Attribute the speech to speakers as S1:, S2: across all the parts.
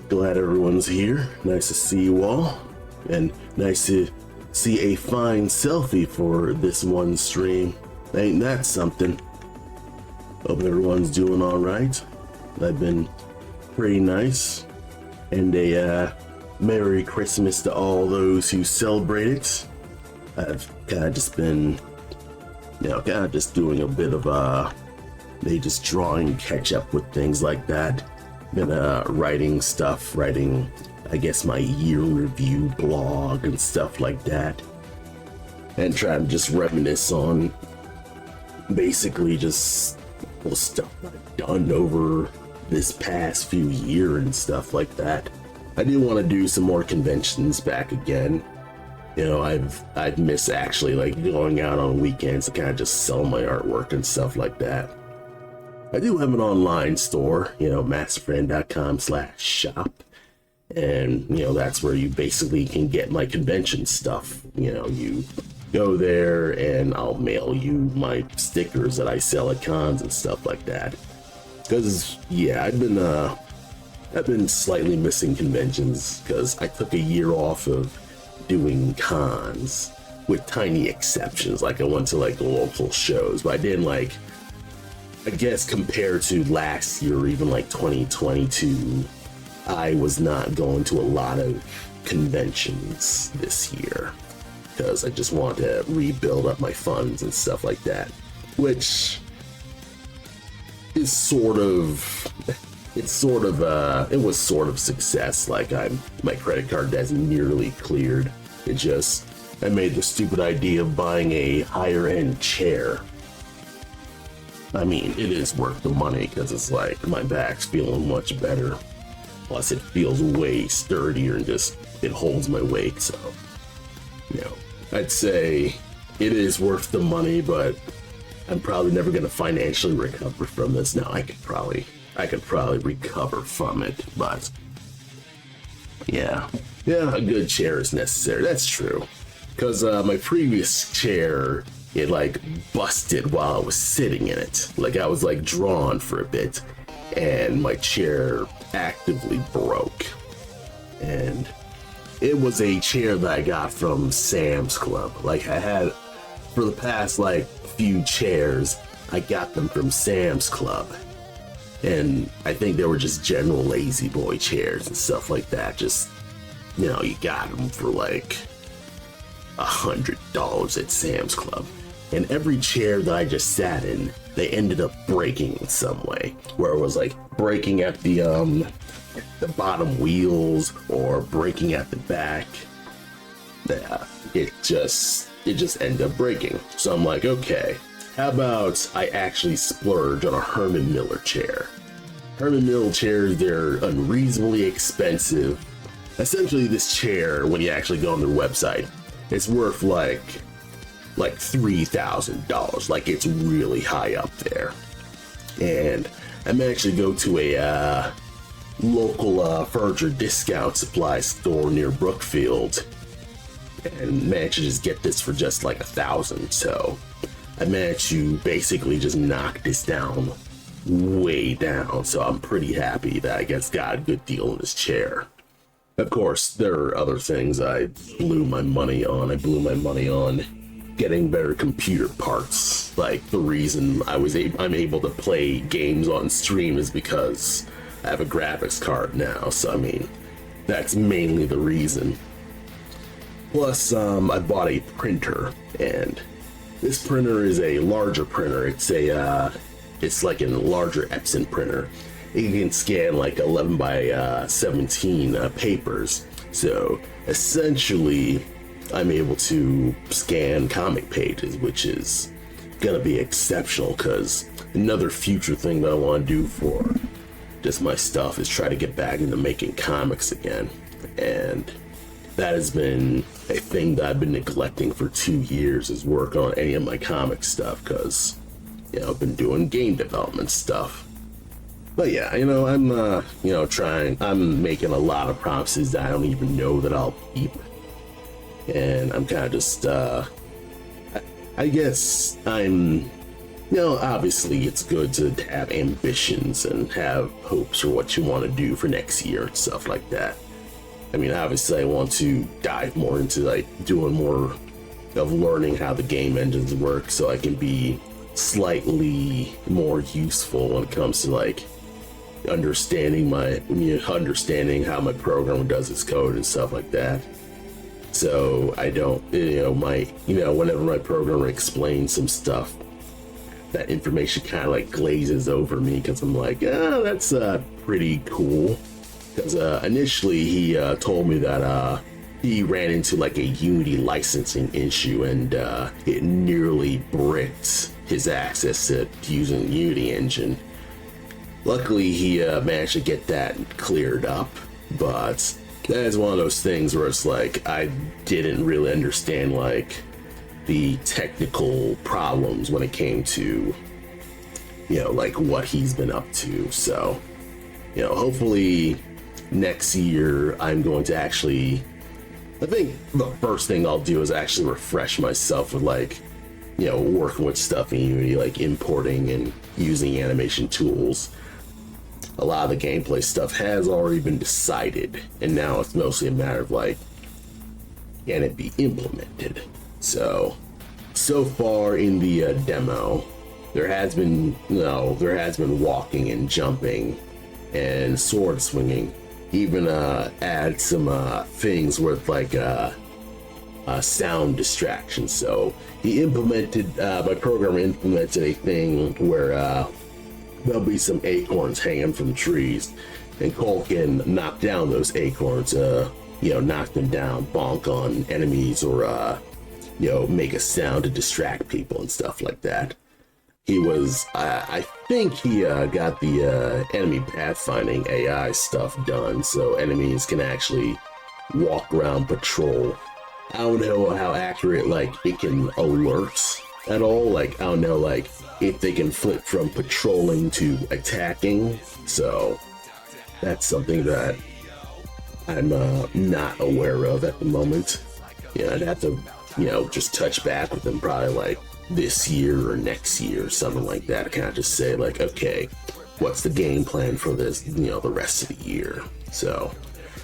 S1: Glad everyone's here. Nice to see you all. And nice to see a fine selfie for this one stream. Ain't that something? Hope everyone's doing alright. I've been pretty nice. And a Merry Christmas to all those who celebrate it. I've kind of just been, kind of just doing a bit of maybe just drawing catch up with things like that. Been writing, I guess, my year review blog and stuff like that. And trying to just reminisce on basically just the stuff I've done over this past few years and stuff like that. I do want to do some more conventions back again. I've missed actually like going out on weekends to kind of just sell my artwork and stuff like that. I do have an online store, MastaFran.com/shop. And, that's where you basically can get my convention stuff. You go there and I'll mail you my stickers that I sell at cons and stuff like that. Because, yeah, I've been slightly missing conventions because I took a year off of doing cons with tiny exceptions. Like I went to like the local shows, but I didn't I guess compared to last year or even like 2022, I was not going to a lot of conventions this year because I just wanted to rebuild up my funds and stuff like that, which is it was sort of success. Like my credit card hasn't nearly cleared. I made the stupid idea of buying a higher end chair. I mean, it is worth the money because it's like my back's feeling much better. Plus, it feels way sturdier and it holds my weight. So, I'd say it is worth the money, but I'm probably never going to financially recover from this. Now, I could probably recover from it, but yeah, a good chair is necessary. That's true. Because my previous chair, it busted while I was sitting in it. I was drawn for a bit and my chair actively broke. And it was a chair that I got from Sam's Club. I had, for the past few chairs, I got them from Sam's Club. And I think they were just general lazy boy chairs and stuff like that. Just, you got them for $100 at Sam's Club. And every chair that I just sat in, they ended up breaking in some way. Where it was breaking at the bottom wheels or breaking at the back. Yeah, it just ended up breaking. So I'm like, okay, how about I actually splurge on a Herman Miller chair? Herman Miller chairs, they're unreasonably expensive. Essentially, this chair, when you actually go on their website, it's worth $3,000. It's really high up there. And I managed to go to a local furniture discount supply store near Brookfield and managed to just get this for just $1,000. So I managed to basically just knock this down way down. So I'm pretty happy that I got a good deal on this chair. Of course, there are other things I blew my money on. I blew my money on getting better computer parts. The reason I'm able to play games on stream is because I have a graphics card now. So I mean, that's mainly the reason. Plus, I bought a printer, and this printer is a larger printer. It's a larger Epson printer. It can scan 11 by 17 papers. So essentially, I'm able to scan comic pages, which is gonna be exceptional. Because another future thing that I want to do for just my stuff is try to get back into making comics again, and that has been a thing that I've been neglecting for 2 years, is work on any of my comic stuff, because I've been doing game development stuff. But yeah, I'm I'm making a lot of promises that I don't even know that I'll keep. And I'm kind of just I guess I'm You know, obviously it's good to have ambitions and have hopes for what you want to do for next year and stuff like that. I mean, obviously I want to dive more into like doing more of learning how the game engines work so I can be slightly more useful when it comes to like understanding how my program does its code and stuff like that. So I don't, whenever my programmer explains some stuff, that information kind of like glazes over me because I'm like, that's pretty cool. Because initially he told me that he ran into like a Unity licensing issue and it nearly bricked his access to using the Unity engine. Luckily he managed to get that cleared up, but that is one of those things where it's like I didn't really understand like the technical problems when it came to, like what he's been up to. So, hopefully next year I'm going to actually, I think the first thing I'll do is actually refresh myself with like, working with stuff in Unity, like importing and using animation tools. A lot of the gameplay stuff has already been decided, and now it's mostly a matter of like, can it be implemented? So far in the demo, there has been walking and jumping and sword swinging. Even add some things with like sound distraction. So my programmer implemented a thing where there'll be some acorns hanging from the trees, and Cole can knock down those acorns, knock them down, bonk on enemies, or make a sound to distract people and stuff like that. I think he got the enemy pathfinding AI stuff done, so enemies can actually walk around patrol. I don't know how accurate like it can alert at all. Like I don't know like if they can flip from patrolling to attacking. So that's something that I'm not aware of at the moment. I'd have to just touch back with them probably like this year or next year, something like that. Kind of just say like, okay, what's the game plan for this, the rest of the year? So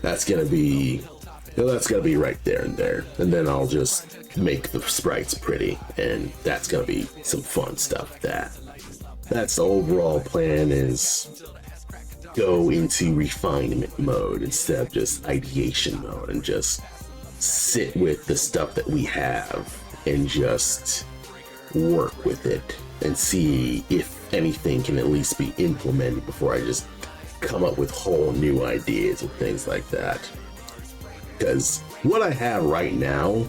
S1: that's gonna be right there and there, and then I'll just make the sprites pretty, and that's gonna be some fun stuff. That's the overall plan, is go into refinement mode instead of just ideation mode, and just sit with the stuff that we have and just work with it and see if anything can at least be implemented before I just come up with whole new ideas and things like that. Because what I have right now,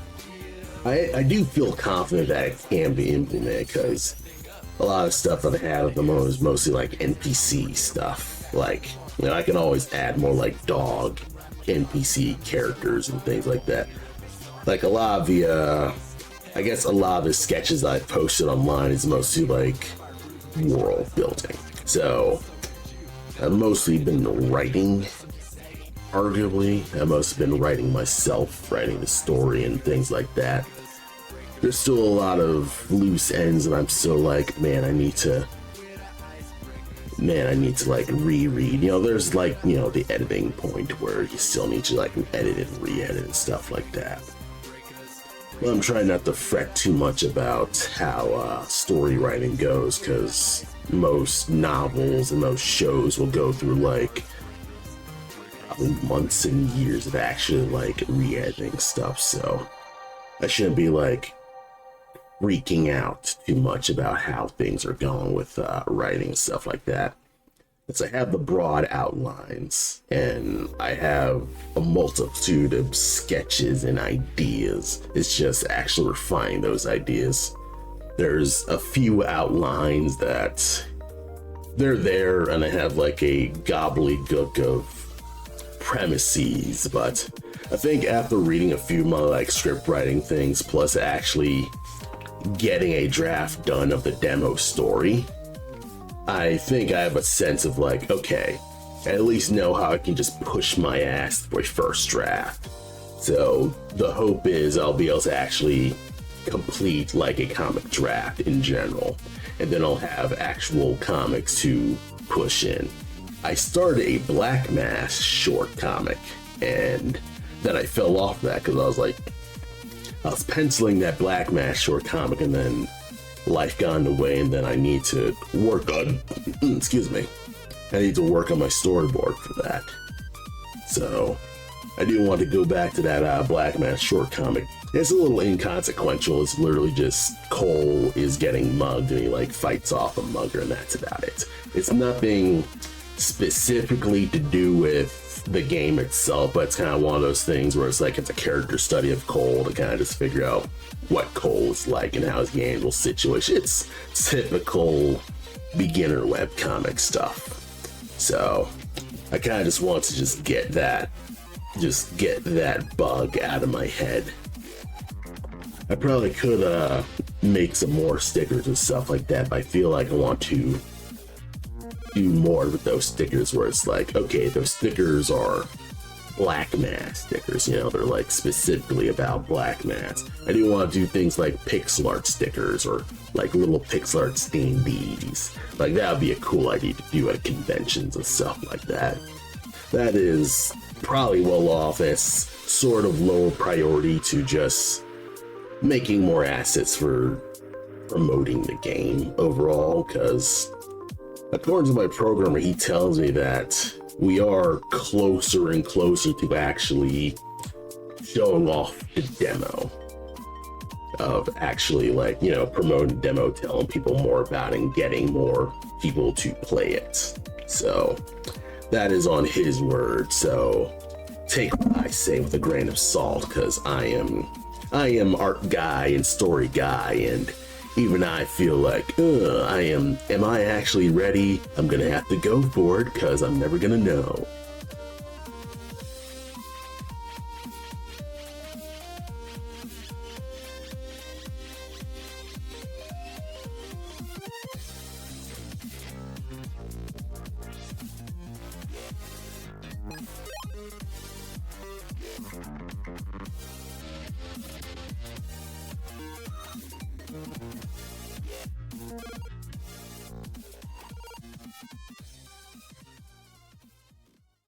S1: I do feel confident that it can be implemented, because a lot of stuff that I have at the moment is mostly like NPC stuff. Like, I can always add more like dog NPC characters and things like that. Like a lot of the sketches I've posted online is mostly like world building. So I've mostly been writing, arguably. I've mostly been writing myself, writing the story and things like that. There's still a lot of loose ends, and I'm still like, man, I need to like reread. There's like, the editing point where you still need to like edit and re-edit and stuff like that. But I'm trying not to fret too much about how story writing goes, because most novels and most shows will go through like probably months and years of actually like re-editing stuff. So I shouldn't be like freaking out too much about how things are going with writing and stuff like that. Because I have the broad outlines, and I have a multitude of sketches and ideas. It's just actually refining those ideas. There's a few outlines that they're there, and I have like a gobbledygook of premises, but I think after reading a few of my like script writing things, plus actually getting a draft done of the demo story, I think I have a sense of like, okay, I at least know how I can just push my ass for a first draft. So the hope is I'll be able to actually complete like a comic draft in general, and then I'll have actual comics to push in. I started a Blackmask short comic, and then I fell off that because I was penciling that Blackmask short comic, and then life got in the way, and then I need to work on, excuse me, I need to work on my storyboard for that. So I do want to go back to that Blackmask short comic. It's a little inconsequential. It's literally just Cole is getting mugged and he like fights off a mugger, and that's about it. It's nothing specifically to do with the game itself, but it's kind of one of those things where it's like it's a character study of Cole to kind of just figure out what Cole is like and how his gameable situation. It's typical beginner webcomic stuff. So I kind of just want to just get that bug out of my head. I probably could make some more stickers and stuff like that, but I feel like I want to do more with those stickers where it's like, okay, those stickers are Blackmask stickers, you know, they're like specifically about Blackmask. I do want to do things like pixel art stickers or like little pixel art steam beads. Like that would be a cool idea to do at conventions and stuff like that. That is probably well off as sort of lower priority to just making more assets for promoting the game overall, because according to my programmer, he tells me that we are closer and closer to actually showing off the demo, of actually, like, you know, promoting the demo, telling people more about it and getting more people to play it. So that is on his word, so take what I say with a grain of salt, because I am art guy and story guy, and even I feel like, am I actually ready? I'm gonna have to go for it, because I'm never gonna know.